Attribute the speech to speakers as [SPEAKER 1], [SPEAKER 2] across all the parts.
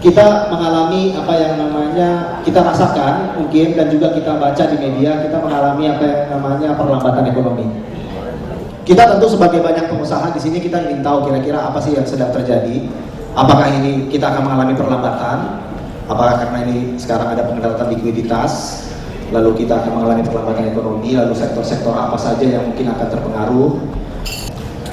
[SPEAKER 1] kita mengalami apa yang namanya kita rasakan mungkin dan juga kita baca di media, kita mengalami apa yang namanya perlambatan ekonomi. Kita tentu sebagai banyak pengusaha di sini kita ingin tahu kira-kira apa sih yang sedang terjadi. Apakah ini kita akan mengalami perlambatan? Apakah karena ini sekarang ada pengetatan likuiditas, lalu kita akan mengalami perlambatan ekonomi, lalu sektor-sektor apa saja yang mungkin akan terpengaruh?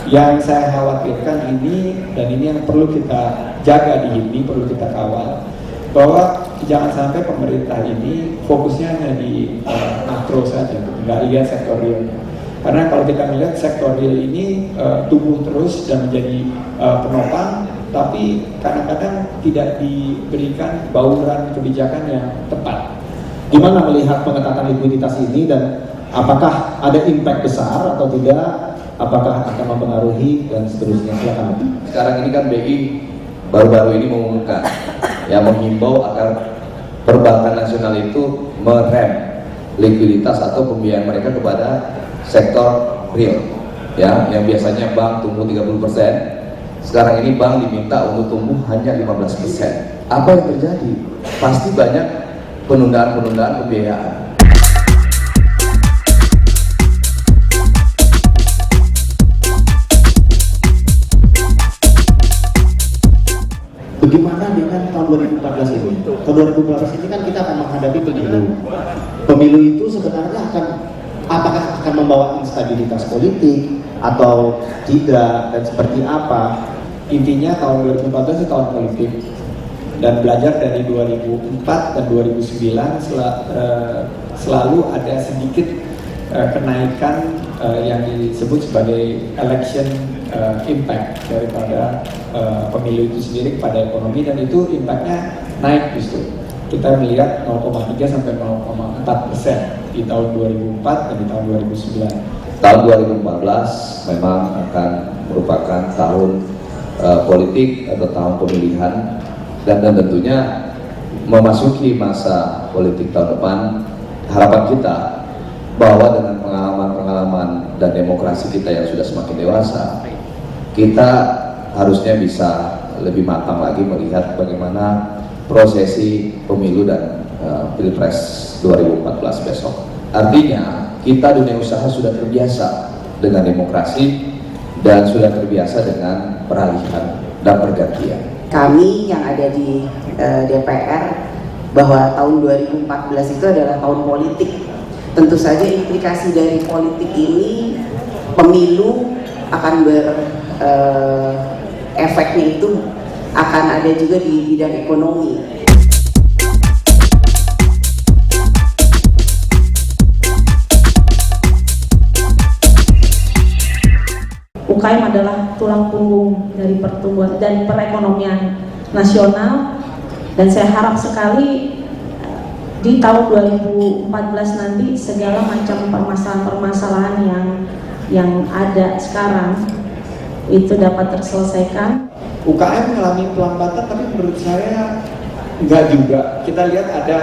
[SPEAKER 2] Yang saya khawatirkan ini, dan ini yang perlu kita jaga di HIPMI, perlu kita kawal, bahwa jangan sampai pemerintah ini fokusnya hanya di makro saja, nggak lihat sektor realnya. Karena kalau kita melihat sektor real ini tumbuh terus dan menjadi penopang, tapi kadang-kadang tidak diberikan bauran kebijakan yang tepat.
[SPEAKER 1] Gimana melihat pengetatan likuiditas ini dan apakah ada impact besar atau tidak? Apakah akan mempengaruhi dan seterusnya? Silakan.
[SPEAKER 3] Sekarang ini kan BI baru-baru ini mengumumkan, yang menghimbau agar perbankan nasional itu merem likuiditas atau pembiayaan mereka kepada sektor real, ya, yang biasanya bank tumbuh 30%, sekarang ini bank diminta untuk tumbuh hanya 15%. Apa yang terjadi? Pasti banyak penundaan pembiayaan.
[SPEAKER 1] Bagaimana dengan tahun 2014 ini? Tahun 2014 ini kan kita akan menghadapi pemilu. Pemilu itu sebenarnya apakah akan membawa instabilitas politik atau tidak dan seperti apa?
[SPEAKER 2] Intinya tahun 2014 itu tahun politik, dan belajar dari 2004 dan 2009 selalu ada sedikit kenaikan yang disebut sebagai election impact daripada pemilu itu sendiri kepada ekonomi, dan itu impactnya naik justru. Kita melihat 0,3 sampai 0,4% di tahun 2004 dan di tahun 2009.
[SPEAKER 3] Tahun 2014 memang akan merupakan tahun politik atau tahun pemilihan, dan tentunya memasuki masa politik tahun depan. Harapan kita bahwa dengan pengalaman dan demokrasi kita yang sudah semakin dewasa, kita harusnya bisa lebih matang lagi melihat bagaimana prosesi pemilu dan Pilpres 2014 besok. Artinya kita dunia usaha sudah terbiasa dengan demokrasi dan sudah terbiasa dengan peralihan dan pergantian.
[SPEAKER 4] Kami yang ada di DPR bahwa tahun 2014 itu adalah tahun politik. Tentu saja implikasi dari politik ini, pemilu akan efeknya itu akan ada juga di bidang ekonomi.
[SPEAKER 5] UKM adalah tulang punggung dari pertumbuhan dan perekonomian nasional, dan saya harap sekali di tahun 2014 nanti segala macam permasalahan-permasalahan yang ada sekarang itu dapat terselesaikan.
[SPEAKER 2] UKM mengalami pelambatan, tapi menurut saya enggak juga. Kita lihat ada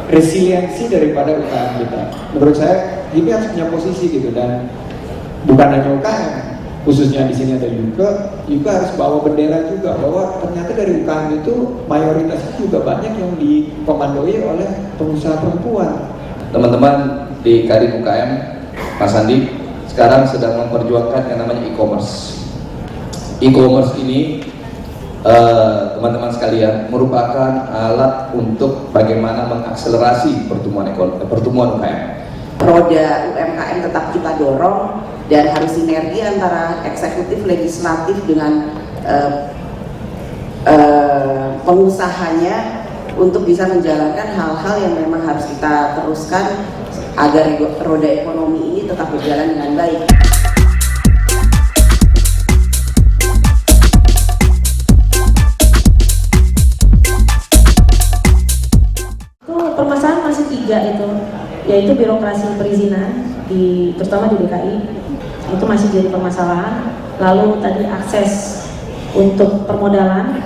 [SPEAKER 2] resiliensi daripada UKM kita. Menurut saya ini harus punya posisi gitu, dan bukan hanya UKM, khususnya di sini ada juga harus bawa bendera juga bahwa ternyata dari UKM itu mayoritasnya juga banyak yang dipomandoi oleh pengusaha perempuan.
[SPEAKER 3] Teman-teman di Kadin UKM, Mas Andi sekarang sedang memperjuangkan yang namanya e-commerce. E-commerce ini teman-teman sekalian merupakan alat untuk bagaimana mengakselerasi pertumbuhan UKM.
[SPEAKER 4] Roda UMKM tetap kita dorong, dan harus sinergi antara eksekutif, legislatif dengan pengusahanya untuk bisa menjalankan hal-hal yang memang harus kita teruskan agar roda ekonomi ini tetap berjalan dengan baik.
[SPEAKER 5] Permasalahan masih 3 itu, yaitu birokrasi perizinan terutama di DKI itu masih jadi permasalahan. Lalu tadi akses untuk permodalan,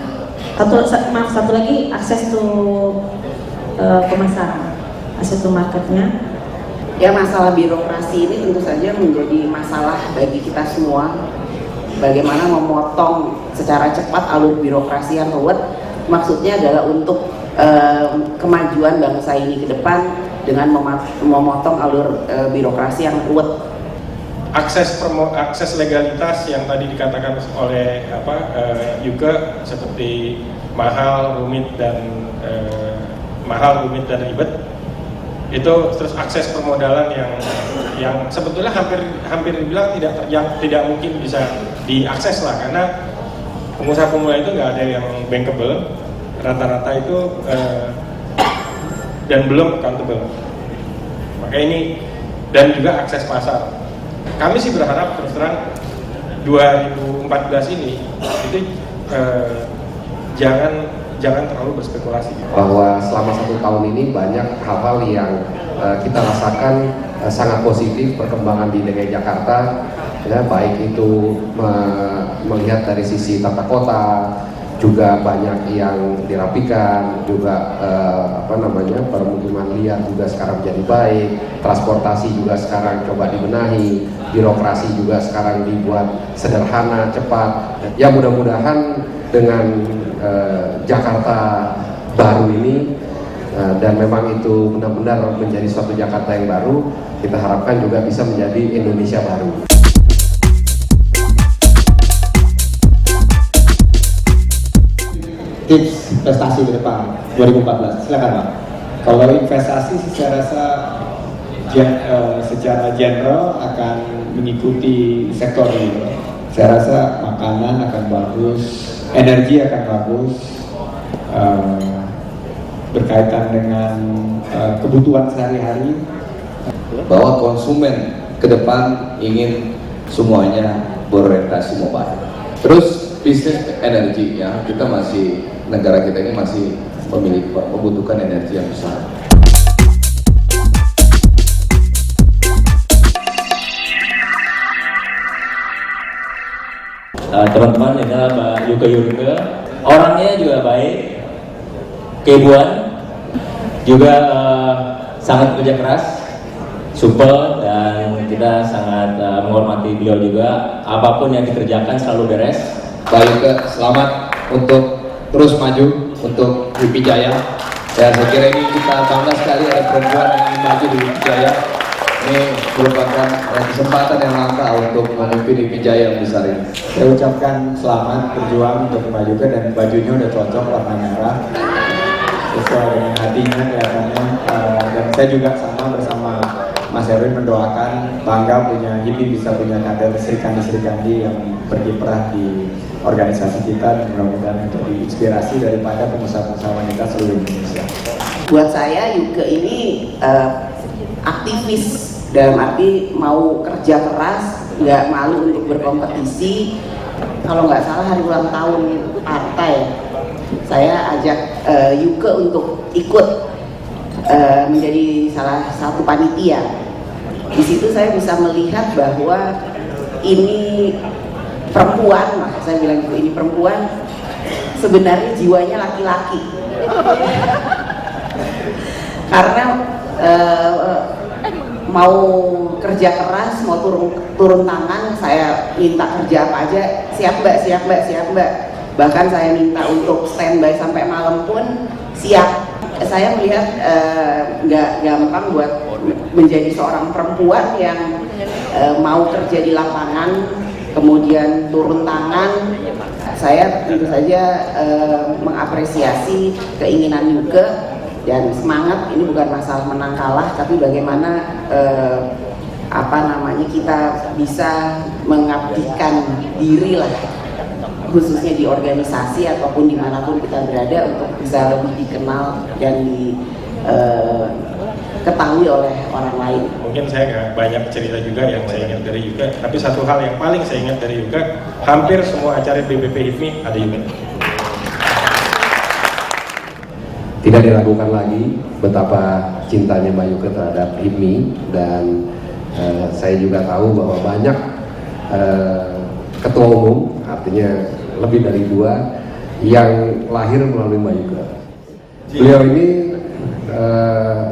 [SPEAKER 5] satu lagi akses untuk pemasaran, akses to marketnya.
[SPEAKER 4] Ya, masalah birokrasi ini tentu saja menjadi masalah bagi kita semua. Bagaimana memotong secara cepat alur birokrasi yang ruwet maksudnya adalah untuk kemajuan bangsa ini ke depan dengan memotong alur birokrasi yang ruwet.
[SPEAKER 6] Akses legalitas yang tadi dikatakan oleh Yuke seperti mahal, rumit dan ribet, itu terus akses permodalan yang sebetulnya hampir dibilang tidak mungkin bisa diakses lah, karena pengusaha pemula itu nggak ada yang bankable, rata-rata itu dan belum accountable. Maka ini, dan juga akses pasar. Kami sih berharap terus terang 2014 ini itu jangan terlalu berspekulasi.
[SPEAKER 7] Bahwa selama 1 tahun ini banyak hal-hal yang kita rasakan sangat positif perkembangan di DKI Jakarta, ya, baik itu melihat dari sisi tata kota, juga banyak yang dirapikan, juga permukiman liar juga sekarang menjadi baik, transportasi juga sekarang coba dibenahi, birokrasi juga sekarang dibuat sederhana, cepat. Ya mudah-mudahan dengan Jakarta baru ini, dan memang itu benar-benar menjadi suatu Jakarta yang baru, kita harapkan juga bisa menjadi Indonesia baru.
[SPEAKER 1] Tips investasi ke depan 2014, silakan Pak.
[SPEAKER 2] Kalau investasi sih saya rasa secara general akan mengikuti sektor ini. Saya rasa makanan akan bagus, energi akan bagus, berkaitan dengan kebutuhan sehari-hari.
[SPEAKER 3] Bahwa konsumen ke depan ingin semuanya berorientasi mobile. Terus bisnis energi, ya, kita masih, negara kita ini masih membutuhkan energi yang besar.
[SPEAKER 8] Teman-teman, ini adalah Mbak Yuke, orangnya juga baik, keibuan, juga sangat kerja keras, supel, dan kita sangat menghormati beliau juga. Apapun yang dikerjakan selalu beres.
[SPEAKER 3] Baik, selamat untuk terus maju untuk Hippie Jaya. Ya, saya kira ini kita bangga sekali ada perempuan yang ingin maju di Hippie Jaya. Ini merupakan kesempatan yang langka untuk memimpin Hippie Jaya yang besar ini.
[SPEAKER 2] Saya ucapkan selamat berjuang untuk memajukan, dan bajunya udah cocok warna merah sesuai dengan hatinya kelihatannya. Dan saya juga sama bersama Mas Erwin mendoakan bangga punya Hippie bisa punya kader Sri Kandi yang berkiprah di organisasi kita, dan mudah-mudahan untuk diinspirasi daripada pengusaha-pengusaha wanita seluruh Indonesia.
[SPEAKER 4] Buat saya Yuke ini aktivis, dalam arti mau kerja keras, nggak malu untuk berkompetisi. Kalau nggak salah hari ulang tahun partai, saya ajak Yuke untuk ikut menjadi salah satu panitia. Di situ saya bisa melihat bahwa ini perempuan, lah saya bilang gitu, ini perempuan sebenarnya jiwanya laki-laki. Karena mau kerja keras, mau turun tangan, saya minta kerja apa aja, siap mbak. Bahkan saya minta untuk standby sampai malam pun siap. Saya melihat nggak gampang buat menjadi seorang perempuan yang mau kerja di lapangan, kemudian turun tangan. Saya tentu saja mengapresiasi keinginan Yuke dan semangat. Ini bukan masalah menang kalah, tapi bagaimana kita bisa mengabdikan diri lah, khususnya di organisasi ataupun dimanapun kita berada, untuk bisa lebih dikenal dan diketahui oleh orang lain.
[SPEAKER 6] Mungkin saya nggak banyak cerita juga yang saya ingat dari Yuke, tapi satu hal yang paling saya ingat dari Yuke, hampir semua acara BBP HIPMI ada Yuke.
[SPEAKER 7] Tidak diragukan lagi betapa cintanya Mbak Yuke terhadap HIPMI, dan saya juga tahu bahwa banyak ketua umum, artinya lebih dari 2, yang lahir melalui Mbak Yuke. Beliau ini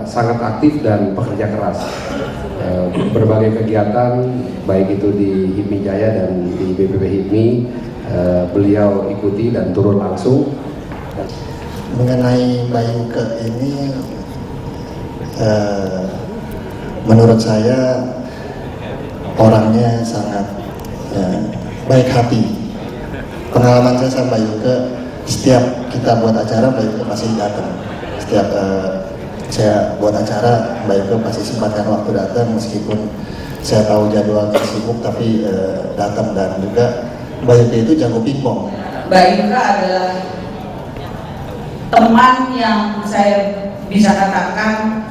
[SPEAKER 7] sangat aktif dan pekerja keras. Berbagai kegiatan, baik itu di HIPMI Jaya dan di BPP HIPMI, beliau ikuti dan turun langsung.
[SPEAKER 9] Mengenai Mbak Yuke ini, menurut saya orangnya sangat baik hati. Pengalaman saya sama Mbak Yuke, setiap kita buat acara Mbak Yuke pasti datang. Setiap saya buat acara Mbak Yuke pasti sempatkan waktu datang, meskipun saya tahu jadwalnya sibuk, tapi datang. Dan juga Mbak Yuke itu jago pingpong.
[SPEAKER 10] Mbak Yuke adalah teman yang saya bisa katakan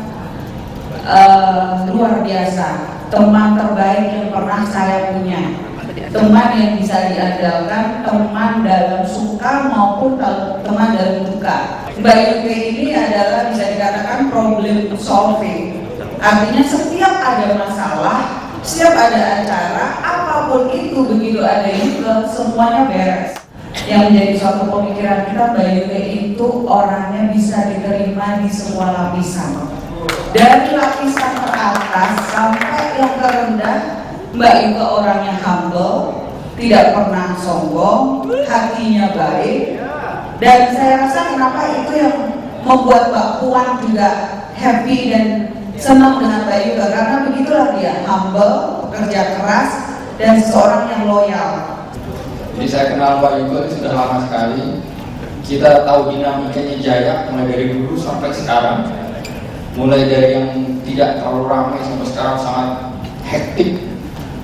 [SPEAKER 10] luar biasa, teman terbaik yang pernah saya punya, teman yang bisa diandalkan, teman dalam suka maupun teman dalam duka. Mbak Yuke ini adalah bisa dikatakan problem solving, artinya setiap ada masalah, setiap ada acara, apapun itu, begitu ada Yuke, semuanya beres. Yang menjadi suatu pemikiran kita, Mbak Yuke itu orangnya bisa diterima di semua lapisan, dari lapisan teratas sampai yang terendah. Mbak Yuke orangnya humble, tidak pernah sombong, hatinya baik, dan saya rasa kenapa itu yang membuat Mbak Puan juga happy dan senang dengan Mbak Yuke, karena begitulah dia, humble, pekerja keras, dan seseorang yang loyal.
[SPEAKER 11] Jadi saya kenal Mbak Yuke sudah lama sekali. Kita tahu dinamikanya Jaya mulai dari dulu sampai sekarang. Mulai dari yang tidak terlalu ramai sampai sekarang sangat hektik.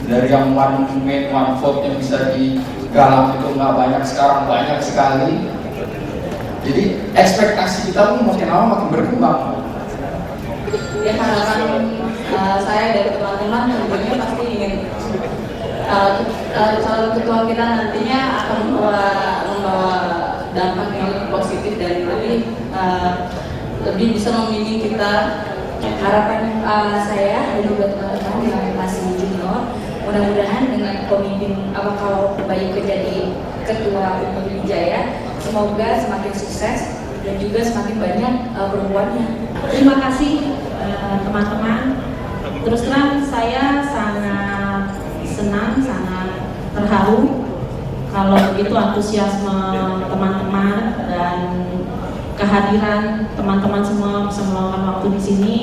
[SPEAKER 11] Dari yang one man one vote yang bisa digalang itu nggak banyak, sekarang banyak sekali. Jadi ekspektasi kita pun makin lama makin berkembang.
[SPEAKER 12] Ya, harapan saya dari teman-teman tentunya pasti ingin calon ketua kita nantinya akan membawa dampak yang lebih positif dan lebih bisa membimbing kita. Harapan saya dan juga teman-teman yang masih junior, mudah-mudahan dengan pemimpin kalau Mbak Yuke jadi ketua umum Jaya, semoga semakin sukses dan juga semakin banyak perempuannya.
[SPEAKER 5] Terima kasih teman-teman. Terus terang saya sangat senang, sangat terharu kalau begitu antusiasme teman-teman dan kehadiran teman-teman semua bisa meluangkan waktu di sini,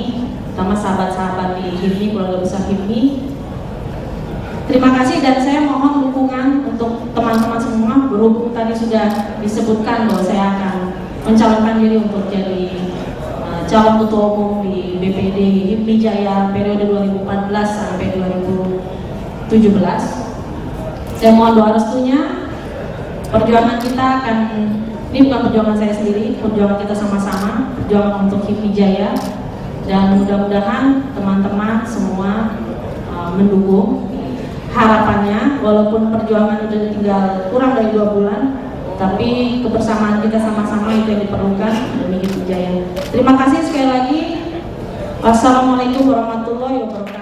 [SPEAKER 5] terutama sahabat-sahabat di HIPMI, keluarga besar HIPMI. Terima kasih, dan saya mohon dukungan untuk teman-teman semua. Berhubung tadi sudah disebutkan bahwa saya akan mencalonkan diri untuk jadi calon ketua umum di BPD HIPMI Jaya periode 2014 sampai 2017. Saya mohon doa restunya. Perjuangan kita akan, ini bukan perjuangan saya sendiri, perjuangan kita sama-sama, perjuangan untuk HIPMI Jaya, dan mudah-mudahan teman-teman semua mendukung. Harapannya, walaupun perjuangan sudah tinggal kurang dari 2 bulan, tapi kebersamaan kita sama-sama itu yang diperlukan demi HIPMI Jaya. Terima kasih sekali lagi. Wassalamualaikum warahmatullahi wabarakatuh.